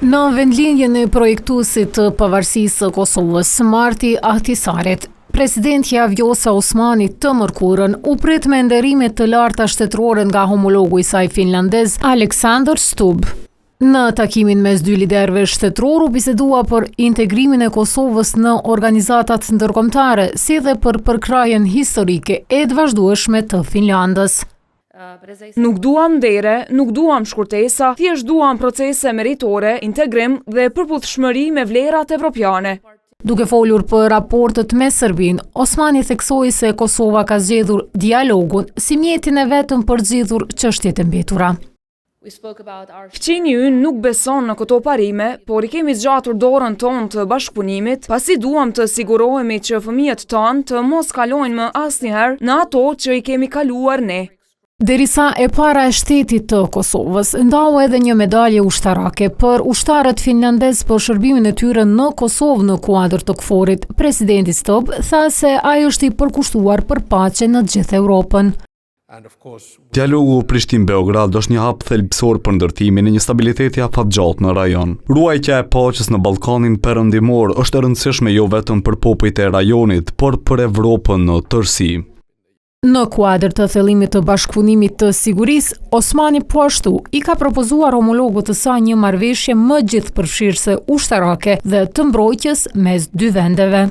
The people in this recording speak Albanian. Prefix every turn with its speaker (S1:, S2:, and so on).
S1: Në vendlinjen e projektuesit të pavarësisë së Kosovës, Marti Ahtisarit, presidentja Vjosa Osmani të mërkurën u prit me nderimet të larta shtetërore nga homologu i saj finlandez Aleksandar Stubb. Në takimin mes dy liderëve shtetëror u bisedua për integrimin e Kosovës në organizatat ndërkombëtare, si dhe për përkrajen historike e të vazhdueshme të Finlandës.
S2: Nuk duam ndere, nuk duam shkurtesa, thjesht duam procese meritore, integrim dhe përputhshmëri me vlerat evropiane.
S1: Duke folur për raportet me Serbinë, Osmani theksoi se Kosova ka zgjedhur dialogun si mjetin e vetëm për zgjidhur çështjet e mbetura.
S2: Fqinji ynë nuk beson në këto parime, por i kemi zgjatur dorën tonë të bashkëpunimit, pasi duam të sigurohemi që fëmijët tanë të mos kalojnë më asnjëherë në ato që i kemi kaluar ne.
S1: Derisa e para e shtetit të Kosovës ndau edhe një medalje ushtarake për ushtarët finlandez për shërbimin e tyre në Kosovë në kuadër të KFOR-it, presidenti Stubb tha se ai është i përkushtuar për paqe në të gjithë Europën.
S3: Dialogu Prishtinë-Beograd është një hap thelbësor për ndërtimin e një stabiliteti afatgjatë në rajon. Ruajtja e paqes në Ballkanin Perëndimor është e rëndësishme jo vetëm për popujt e rajonit, por për Evropën në tërësi.
S1: Në kuadër të thellimit të bashkëpunimit të sigurisë, Osmani po ashtu i ka propozuar homologut të saj një marrëveshje më gjithëpërfshirëse ushtarake dhe të mbrojtjes mes dy vendeve.